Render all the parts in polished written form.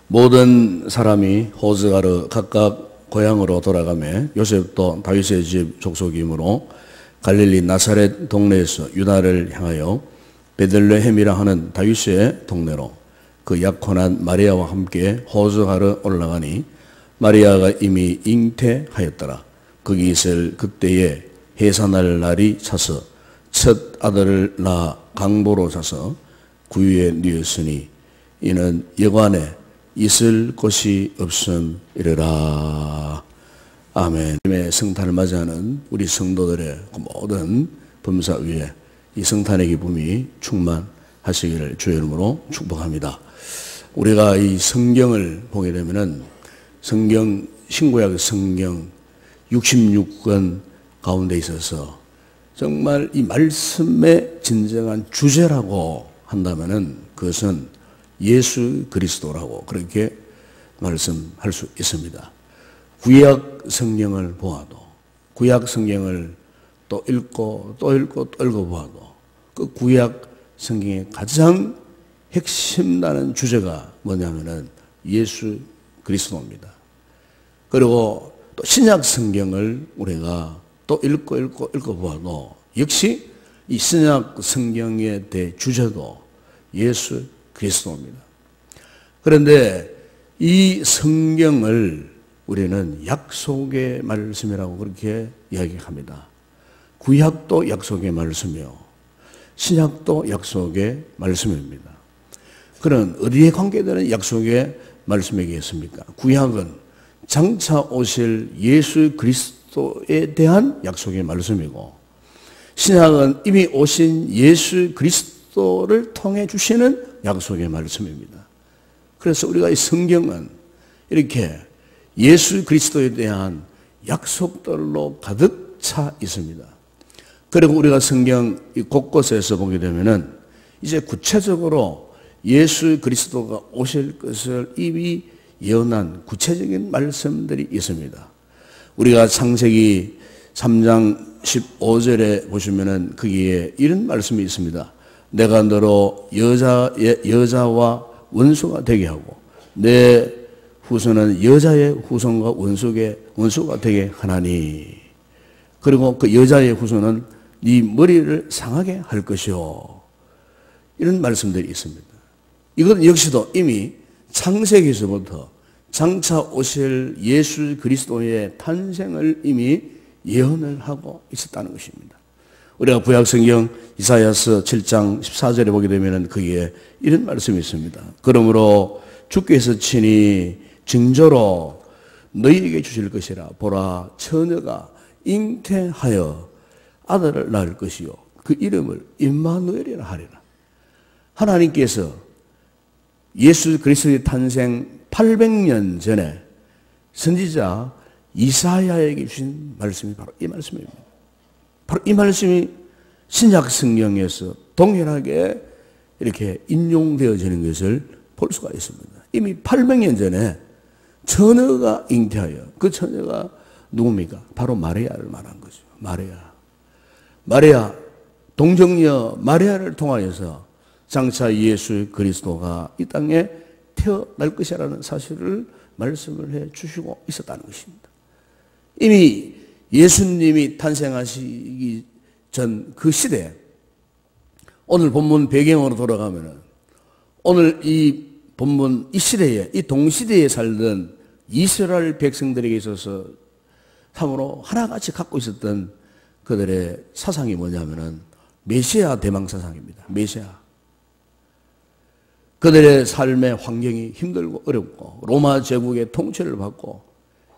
모든 사람이 호즈가르 각각 고향으로 돌아가며 요셉도 다윗의 집 족속이므로 갈릴리 나사렛 동네에서 유다를 향하여 베들레헴이라 하는 다윗의 동네로 그 약혼한 마리아와 함께 호즈가르 올라가니 마리아가 이미 잉태하였더라. 거기 있을 그때에 해산할 날이 차서 첫 아들을 낳아 강보로 자서 구유에 누웠으니 이는 여관에 있을 곳이 없음이라. 아멘. 성탄을 맞이하는 우리 성도들의 모든 범사 위에 이 성탄의 기쁨이 충만하시기를 주의 이름으로 축복합니다. 우리가 이 성경을 보게 되면은 성경, 신구약 성경 66권 가운데 있어서 정말 이 말씀의 진정한 주제라고 한다면은 그것은 예수 그리스도라고 그렇게 말씀할 수 있습니다. 구약 성경을 보아도, 구약 성경을 또 읽고 또 읽고 또 읽어보아도 그 구약 성경의 가장 핵심나는 주제가 뭐냐면은 예수 그리스도입니다. 그리고 또 신약 성경을 우리가 또 읽고 읽어보아도 역시 이 신약 성경의 대주제도 예수 그리스도입니다. 그런데 이 성경을 우리는 약속의 말씀이라고 그렇게 이야기합니다. 구약도 약속의 말씀이요, 신약도 약속의 말씀입니다. 그런 어디에 관계되는 약속의 말씀이겠습니까? 구약은 장차 오실 예수 그리스도에 대한 약속의 말씀이고, 신약은 이미 오신 예수 그리스도를 통해 주시는 약속의 말씀입니다. 그래서 우리가 이 성경은 이렇게 예수 그리스도에 대한 약속들로 가득 차 있습니다. 그리고 우리가 성경 곳곳에서 보게 되면은 이제 구체적으로 예수 그리스도가 오실 것을 이미 예언한 구체적인 말씀들이 있습니다. 우리가 창세기 3장 15절에 보시면은 거기에 이런 말씀이 있습니다. 내가 너로 여자와 원수가 되게 하고 내 후손은 여자의 후손과 원수가 되게 하나니, 그리고 그 여자의 후손은 네 머리를 상하게 할 것이요. 이런 말씀들이 있습니다. 이건 역시도 이미 창세기에서부터 장차 오실 예수 그리스도의 탄생을 이미 예언을 하고 있었다는 것입니다. 우리가 구약성경 이사야서 7장 14절에 보게 되면 거기에 이런 말씀이 있습니다. 그러므로 주께서 친히 징조로 너희에게 주실 것이라. 보라, 처녀가 잉태하여 아들을 낳을 것이요 그 이름을 임마누엘이라 하리라. 하나님께서 예수 그리스도의 탄생 800년 전에 선지자 이사야에게 주신 말씀이 바로 이 말씀입니다. 바로 이 말씀이 신약 성경에서 동일하게 이렇게 인용되어지는 것을 볼 수가 있습니다. 이미 800년 전에 처녀가 잉태하여, 그 처녀가 누굽니까? 바로 마리아를 말한 거죠. 마리아, 동정녀 마리아를 통하여서 장차 예수 그리스도가 이 땅에 태어날 것이라는 사실을 말씀을 해 주시고 있었다는 것입니다. 이미 예수님이 탄생하시기 전 그 시대에, 오늘 본문 배경으로 돌아가면은 오늘 이 본문 이 시대에, 이 동시대에 살던 이스라엘 백성들에게 있어서 참으로 하나같이 갖고 있었던 그들의 사상이 뭐냐면은 메시아 대망 사상입니다. 메시아. 그들의 삶의 환경이 힘들고 어렵고 로마 제국의 통치를 받고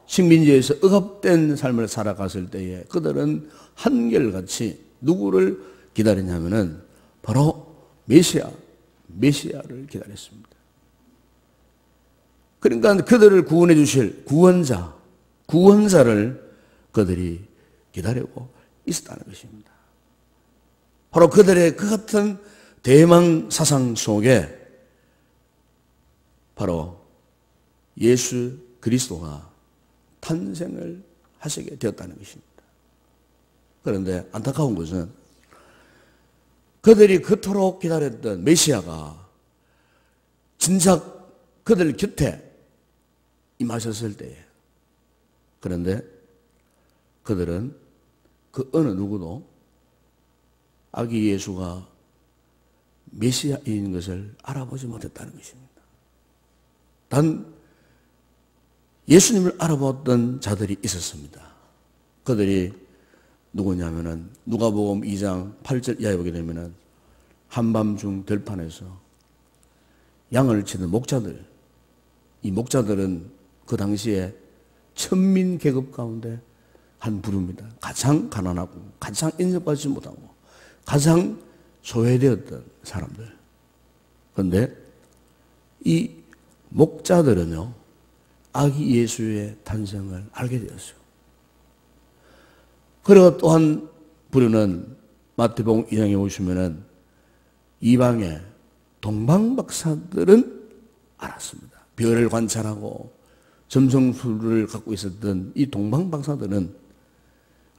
식민지에서 억압된 삶을 살아갔을 때에 그들은 한결같이 누구를 기다리냐면은 바로 메시아를 기다렸습니다. 그러니까 그들을 구원해 주실 구원자를 그들이 기다리고 있었다는 것입니다. 바로 그들의 그 같은 대망 사상 속에 바로 예수 그리스도가 탄생을 하시게 되었다는 것입니다. 그런데 안타까운 것은 그들이 그토록 기다렸던 메시아가 진작 그들 곁에 임하셨을 때에, 그런데 그들은 그 어느 누구도 아기 예수가 메시아인 것을 알아보지 못했다는 것입니다. 단 예수님을 알아보았던 자들이 있었습니다. 그들이 누구냐면은 누가복음 2장 8절 이하에 보게 되면은 한밤중 들판에서 양을 치는 목자들, 이 목자들은 그 당시에 천민 계급 가운데 한 부류입니다. 가장 가난하고 가장 인정받지 못하고 가장 소외되었던 사람들. 그런데 이 목자들은요, 아기 예수의 탄생을 알게 되었어요. 그리고 또한 부류는 마태복음 2장에 보시면은 이방의 동방박사들은 알았습니다. 별을 관찰하고 점성술을 갖고 있었던 이 동방박사들은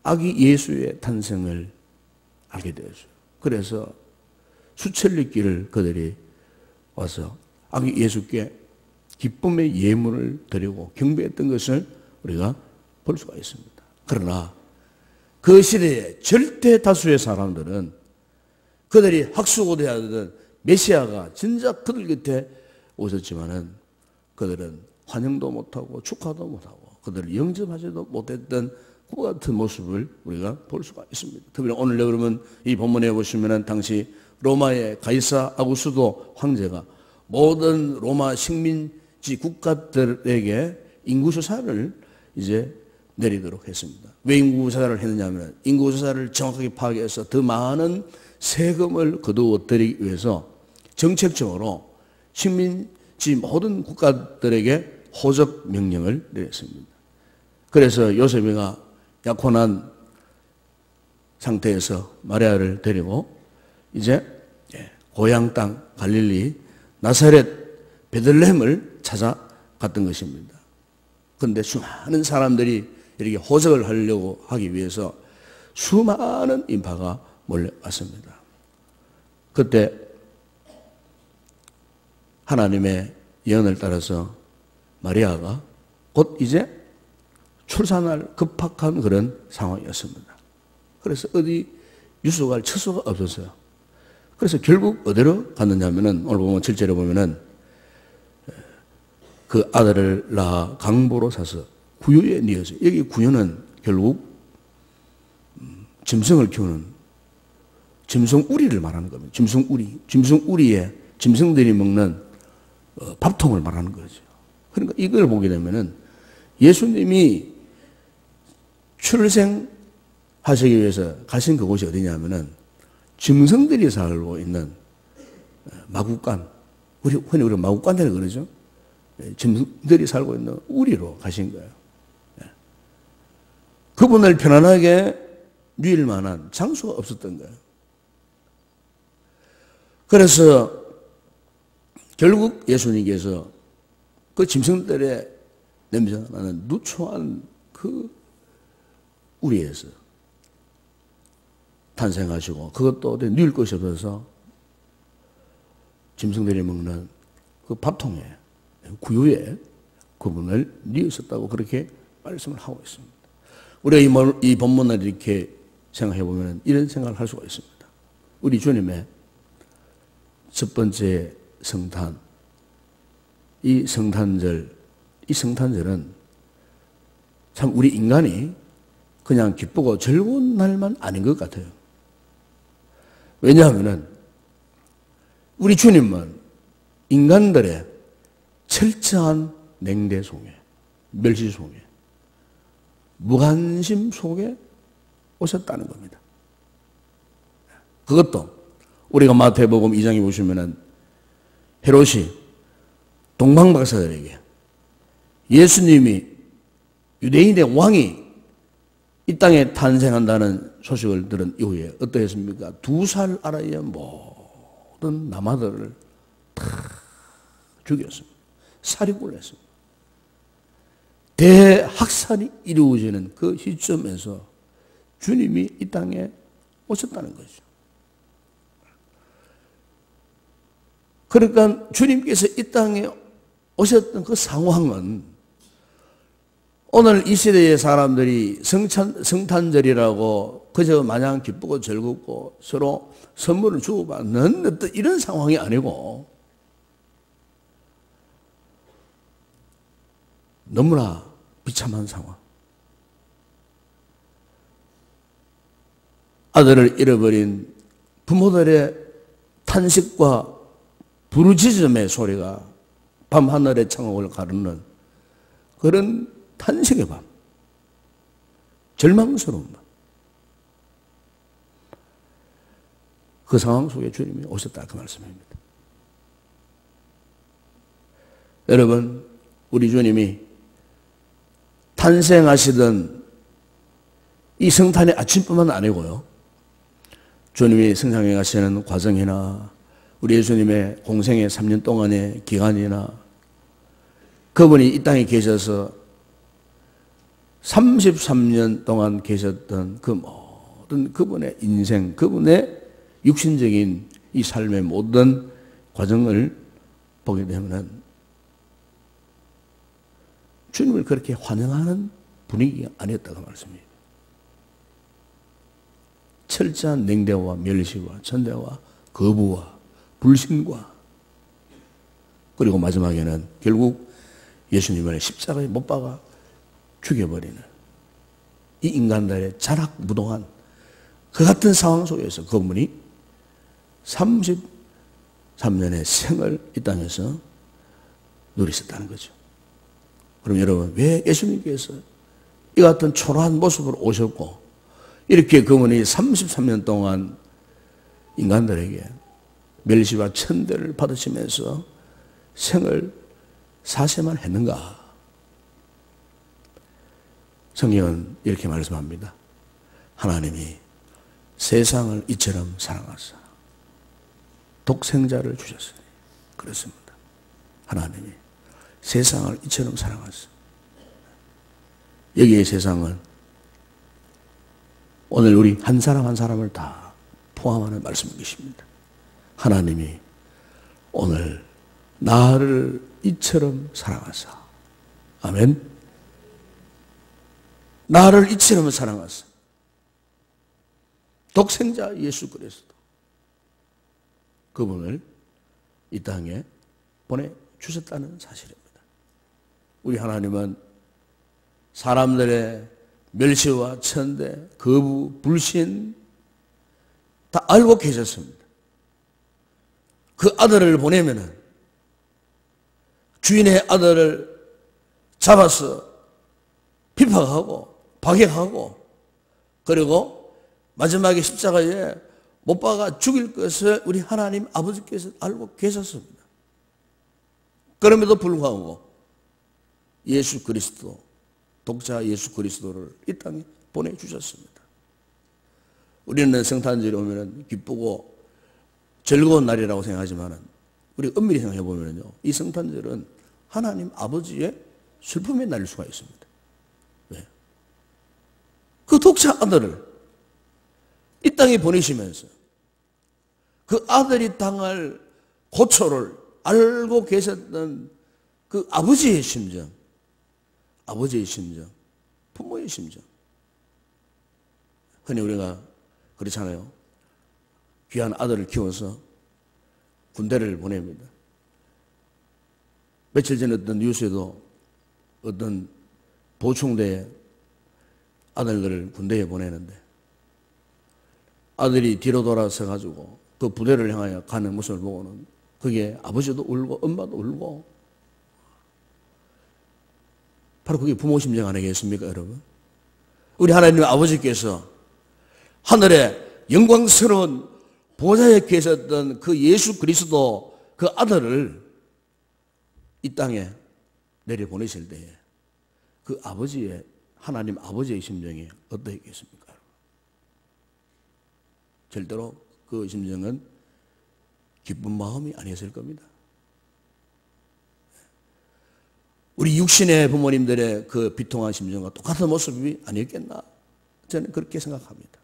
아기 예수의 탄생을 알게 되었어요. 그래서 수천리길을 그들이 와서 아기 예수께 기쁨의 예물을 드리고 경배했던 것을 우리가 볼 수가 있습니다. 그러나 그 시대에 절대 다수의 사람들은 그들이 학수고대하던 메시아가 진짜 그들 곁에 오셨지만은 그들은 환영도 못하고 축하도 못하고 그들을 영접하지도 못했던 그 같은 모습을 우리가 볼 수가 있습니다. 특히 오늘 여러분 이 본문에 보시면은 당시 로마의 가이사 아구스도 황제가 모든 로마 식민지 국가들에게 인구조사를 이제 내리도록 했습니다. 왜 인구조사를 했느냐면 인구조사를 정확하게 파악해서 더 많은 세금을 거두어 드리기 위해서 정책적으로 식민지 모든 국가들에게 호적 명령을 내렸습니다. 그래서 요셉이가 약혼한 상태에서 마리아를 데리고 이제 고향 땅 갈릴리 나사렛 베들레헴을 찾아갔던 것입니다. 그런데 수많은 사람들이 이렇게 호적을 하려고 하기 위해서 수많은 인파가 몰려왔습니다. 그때 하나님의 예언을 따라서 마리아가 곧 이제 출산할 급박한 그런 상황이었습니다. 그래서 어디 유수갈 처소가 없었어요. 그래서 결국 어디로 갔느냐 하면은 오늘 보면 7절에 보면은 그 아들을 낳아 강보로 사서 구유에 뉘었어요. 여기 구유는 결국 짐승을 키우는 짐승우리를 말하는 겁니다. 짐승우리에 짐승들이 먹는 밥통을 말하는 거죠. 그러니까 이걸 보게 되면은 예수님이 출생하시기 위해서 가신 그곳이 어디냐면은 짐승들이 살고 있는 마구간, 흔히 우리가 마구간이라고 그러죠. 짐승들이 살고 있는 우리로 가신 거예요. 그분을 편안하게 누일 만한 장소가 없었던 거예요. 그래서 결국 예수님께서 그 짐승들의 냄새가 나는 누추한 그 우리에서 탄생하시고 그것도 어디 누일 것이 없어서 짐승들이 먹는 그 밥통에 구유에 그분을 누이셨다고 그렇게 말씀을 하고 있습니다. 우리가 이 본문을 이렇게 생각해 보면 이런 생각을 할 수가 있습니다. 우리 주님의 첫 번째 성탄, 이 성탄절은 참 우리 인간이 그냥 기쁘고 즐거운 날만 아닌 것 같아요. 왜냐하면 우리 주님은 인간들의 철저한 냉대 속에, 멸시 속에, 무관심 속에 오셨다는 겁니다. 그것도 우리가 마태복음 2장에 보시면은 헤롯이 동방박사들에게 예수님이 유대인의 왕이 이 땅에 탄생한다는 소식을 들은 이후에 어떠했습니까? 2살 아래의 모든 남아들을 다 죽였습니다. 살인을 했습니다. 대학살이 이루어지는 그 시점에서 주님이 이 땅에 오셨다는 거죠. 그러니까 주님께서 이 땅에 오셨던 그 상황은 오늘 이 시대의 사람들이 성탄절이라고 그저 마냥 기쁘고 즐겁고 서로 선물을 주고받는 어떤 이런 상황이 아니고 너무나 비참한 상황. 아들을 잃어버린 부모들의 탄식과 부르짖음의 소리가 밤하늘의 창옥을 가르는 그런 탄식의 밤, 절망스러운 밤. 그 상황 속에 주님이 오셨다 그 말씀입니다. 여러분, 우리 주님이 탄생하시던 이 성탄의 아침뿐만 아니고요, 주님이 성장해 가시는 과정이나 우리 예수님의 공생의 3년 동안의 기간이나 그분이 이 땅에 계셔서 33년 동안 계셨던 그 모든 그분의 인생, 그분의 육신적인 이 삶의 모든 과정을 보게 되면 주님을 그렇게 환영하는 분위기가 아니었다고 말씀입니다. 철저한 냉대와 멸시와 천대와 거부와 불신과 그리고 마지막에는 결국 예수님을 십자가에 못 박아 죽여버리는 이 인간들의 자락무동한 그 같은 상황 속에서 그분이 33년의 생을 이 땅에서 누리셨다는 거죠. 그럼 여러분, 왜 예수님께서 이 같은 초라한 모습으로 오셨고 이렇게 그분이 33년 동안 인간들에게 멸시와 천대를 받으시면서 생을 사세만 했는가? 성경은 이렇게 말씀합니다. 하나님이 세상을 이처럼 사랑하사 독생자를 주셨으니. 그렇습니다. 하나님이 세상을 이처럼 사랑하사. 여기의 세상은 오늘 우리 한 사람 한 사람을 다 포함하는 말씀인 것입니다. 하나님이 오늘 나를 이처럼 사랑하사. 아멘. 나를 이처럼 사랑하사. 독생자 예수 그리스도 그분을 이 땅에 보내주셨다는 사실입니다. 우리 하나님은 사람들의 멸시와 천대, 거부, 불신 다 알고 계셨습니다. 그 아들을 보내면은 주인의 아들을 잡아서 비박하고 박해하고 그리고 마지막에 십자가에 못 박아 죽일 것을 우리 하나님 아버지께서 알고 계셨습니다. 그럼에도 불구하고 예수 그리스도, 독자 예수 그리스도를 이 땅에 보내주셨습니다. 우리는 성탄절이 오면 기쁘고 즐거운 날이라고 생각하지만 우리 엄밀히 생각해 보면요, 이 성탄절은 하나님 아버지의 슬픔의 날일 수가 있습니다. 왜? 그 독자 아들을 이 땅에 보내시면서 그 아들이 당할 고초를 알고 계셨던 그 아버지의 심정, 부모의 심정. 흔히 우리가 그렇잖아요. 귀한 아들을 키워서 군대를 보냅니다. 며칠 전에 어떤 뉴스에도 어떤 보충대에 아들들을 군대에 보내는데 아들이 뒤로 돌아서 가지고 그 부대를 향하여 가는 모습을 보고는 그게 아버지도 울고 엄마도 울고 바로 그게 부모 심정 아니겠습니까, 여러분? 우리 하나님 아버지께서 하늘에 영광스러운 보좌에 계셨던 그 예수 그리스도 그 아들을 이 땅에 내려보내실 때에 그 아버지의, 하나님 아버지의 심정이 어떠했겠습니까? 절대로 그 심정은 기쁜 마음이 아니었을 겁니다. 우리 육신의 부모님들의 그 비통한 심정과 똑같은 모습이 아니었겠나? 저는 그렇게 생각합니다.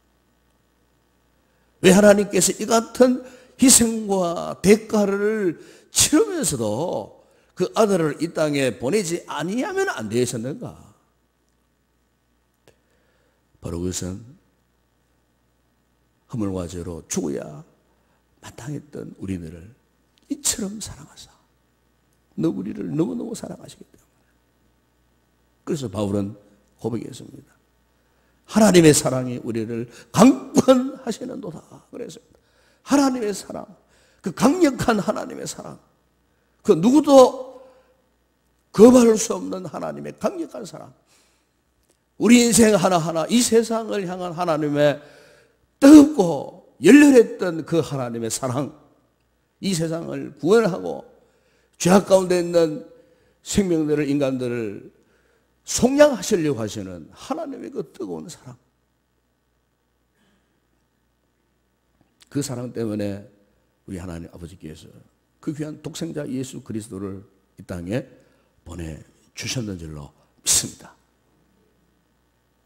왜 하나님께서 이 같은 희생과 대가를 치르면서도 그 아들을 이 땅에 보내지 아니하면 안 되었었는가? 바로 그것은 허물과 죄로 죽어야 마땅했던 우리들을 이처럼 사랑하사 우리를 너무너무 사랑하시기 때문에. 그래서 바울은 고백했습니다. 하나님의 사랑이 우리를 강권하시는도다. 그랬습니다. 하나님의 사랑, 그 강력한 하나님의 사랑, 그 누구도 거부할 수 없는 하나님의 강력한 사랑, 우리 인생 하나하나 이 세상을 향한 하나님의 뜨겁고 열렬했던 그 하나님의 사랑, 이 세상을 구원하고 죄악 가운데 있는 생명들을, 인간들을 속량하시려고 하시는 하나님의 그 뜨거운 사랑, 그 사랑 때문에 우리 하나님 아버지께서 그 귀한 독생자 예수 그리스도를 이 땅에 보내주셨는 줄로 믿습니다.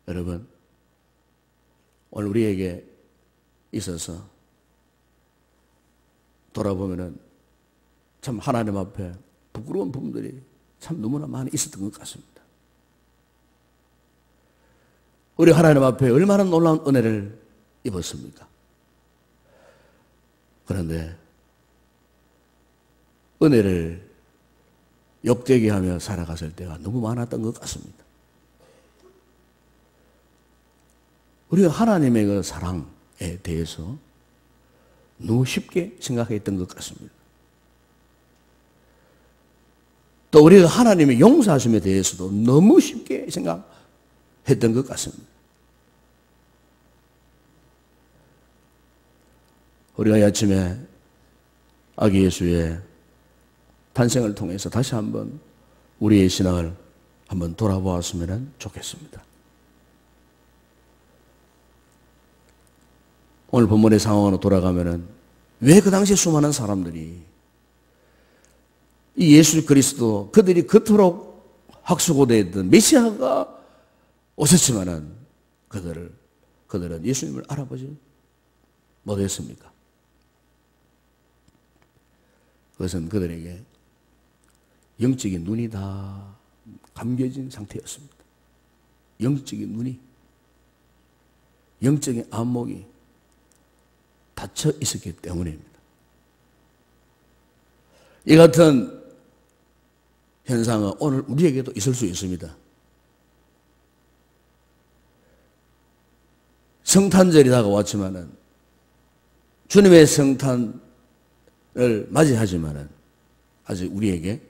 여러분, 오늘 우리에게 있어서 돌아보면은 참 하나님 앞에 부끄러운 부분들이 참 너무나 많이 있었던 것 같습니다. 우리 하나님 앞에 얼마나 놀라운 은혜를 입었습니까? 그런데 은혜를 욕되게 하며 살아갔을 때가 너무 많았던 것 같습니다. 우리가 하나님의 그 사랑에 대해서 너무 쉽게 생각했던 것 같습니다. 또 우리가 하나님의 용서하심에 대해서도 너무 쉽게 생각했던 것 같습니다. 우리가 이 아침에 아기 예수의 탄생을 통해서 다시 한번 우리의 신앙을 한번 돌아보았으면 좋겠습니다. 오늘 본문의 상황으로 돌아가면은 왜 그 당시에 수많은 사람들이 이 예수 그리스도, 그들이 그토록 학수고대했던 메시아가 오셨지만은 그들은 예수님을 알아보지 못했습니까? 그것은 그들에게 영적인 눈이 다 감겨진 상태였습니다. 영적인 눈이, 영적인 안목이 닫혀 있었기 때문입니다. 이 같은 현상은 오늘 우리에게도 있을 수 있습니다. 성탄절이 다가왔지만은 주님의 성탄을 맞이하지만은 아직 우리에게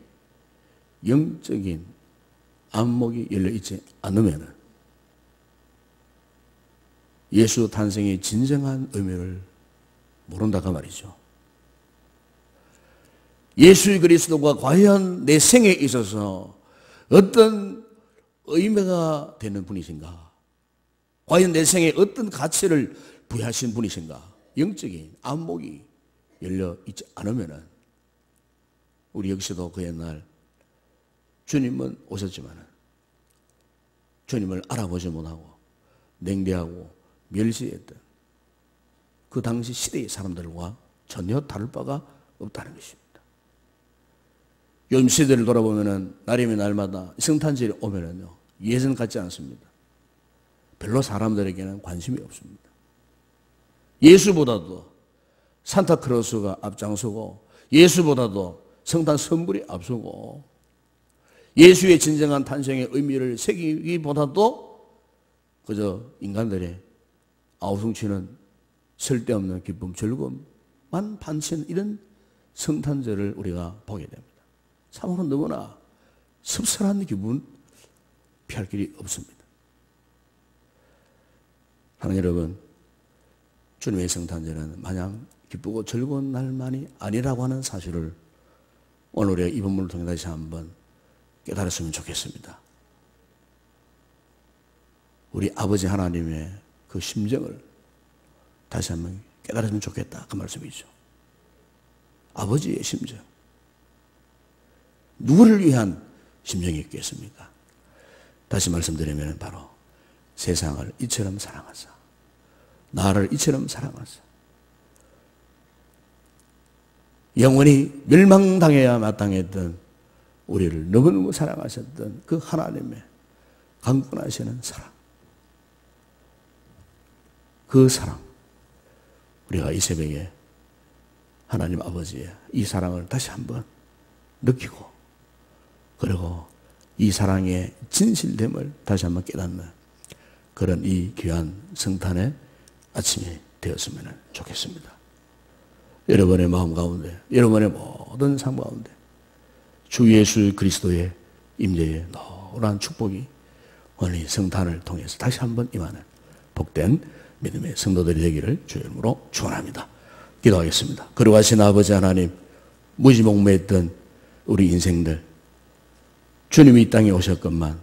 영적인 안목이 열려 있지 않으면은 예수 탄생의 진정한 의미를 모른다고 말이죠. 예수 그리스도가 과연 내 생에 있어서 어떤 의미가 되는 분이신가? 과연 내 생에 어떤 가치를 부여하신 분이신가? 영적인 안목이 열려 있지 않으면은 우리 역시도 그 옛날 주님은 오셨지만은 주님을 알아보지 못하고 냉대하고 멸시했던 그 당시 시대의 사람들과 전혀 다를 바가 없다는 것입니다. 요즘 시대를 돌아보면은 날이면 날마다 성탄절이 오면은요, 예전 같지 않습니다. 별로 사람들에게는 관심이 없습니다. 예수보다도 산타크로스가 앞장서고, 예수보다도 성탄 선물이 앞서고, 예수의 진정한 탄생의 의미를 새기기보다도 그저 인간들의 아우성치는 쓸데없는 기쁨, 즐거움만 반치는 이런 성탄절을 우리가 보게 됩니다. 참으로 너무나 씁쓸한 기분 피할 길이 없습니다. 사랑하는 여러분, 주님의 성탄절은 마냥 기쁘고 즐거운 날만이 아니라고 하는 사실을 오늘 우리가 이 본문을 통해 다시 한번 깨달았으면 좋겠습니다. 우리 아버지 하나님의 그 심정을 다시 한번 깨달았으면 좋겠다, 그 말씀이죠. 아버지의 심정, 누구를 위한 심정이 있겠습니까? 다시 말씀드리면 바로 세상을 이처럼 사랑하사, 나를 이처럼 사랑하사, 영원히 멸망당해야 마땅했던 우리를 너무너무 사랑하셨던 그 하나님의 강권하시는 사랑, 그 사랑, 우리가 이 새벽에 하나님 아버지의 이 사랑을 다시 한번 느끼고, 그리고 이 사랑의 진실됨을 다시 한번 깨닫는 그런 이 귀한 성탄의 아침이 되었으면 좋겠습니다. 여러분의 마음 가운데, 여러분의 모든 삶 가운데 주 예수 그리스도의 임재의 노란 축복이 오늘 이 성탄을 통해서 다시 한번 임하는 복된 믿음의 성도들이 되기를 주의 이름으로 축원합니다. 기도하겠습니다. 거룩하신 아버지 하나님, 무지몽매했던 우리 인생들, 주님이 이 땅에 오셨건만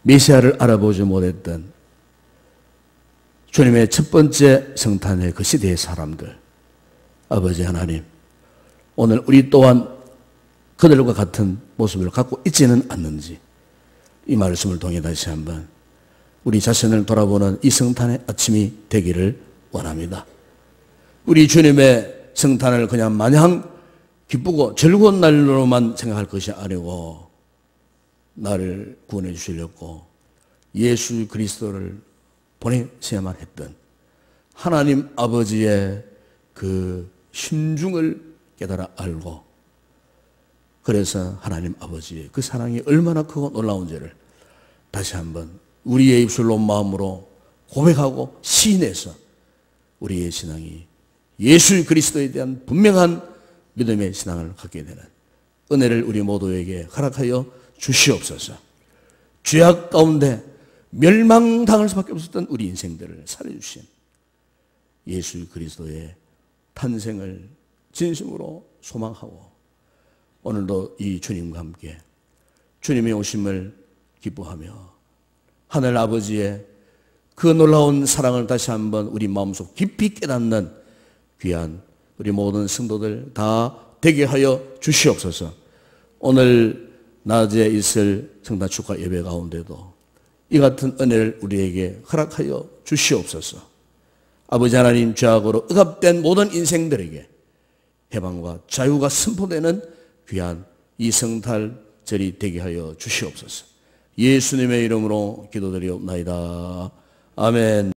메시아를 알아보지 못했던 주님의 첫 번째 성탄의 그 시대의 사람들, 아버지 하나님, 오늘 우리 또한 그들과 같은 모습을 갖고 있지는 않는지 이 말씀을 통해 다시 한번 우리 자신을 돌아보는 이 성탄의 아침이 되기를 원합니다. 우리 주님의 성탄을 그냥 마냥 기쁘고 즐거운 날로만 생각할 것이 아니고, 나를 구원해 주시려고 예수 그리스도를 보내셔야만 했던 하나님 아버지의 그 심중을 깨달아 알고, 그래서 하나님 아버지의 그 사랑이 얼마나 크고 놀라운지를 다시 한번 우리의 입술로 마음으로 고백하고 시인해서 우리의 신앙이 예수 그리스도에 대한 분명한 믿음의 신앙을 갖게 되는 은혜를 우리 모두에게 허락하여 주시옵소서. 죄악 가운데 멸망당할 수밖에 없었던 우리 인생들을 살려주신 예수 그리스도의 탄생을 진심으로 소망하고, 오늘도 이 주님과 함께 주님의 오심을 기뻐하며 하늘 아버지의 그 놀라운 사랑을 다시 한번 우리 마음속 깊이 깨닫는 귀한 우리 모든 성도들 다 되게 하여 주시옵소서. 오늘 낮에 있을 성탄 축하 예배 가운데도 이 같은 은혜를 우리에게 허락하여 주시옵소서. 아버지 하나님, 죄악으로 억압된 모든 인생들에게 해방과 자유가 선포되는 귀한 이 성탄절이 되게 하여 주시옵소서. 예수님의 이름으로 기도드리옵나이다. 아멘.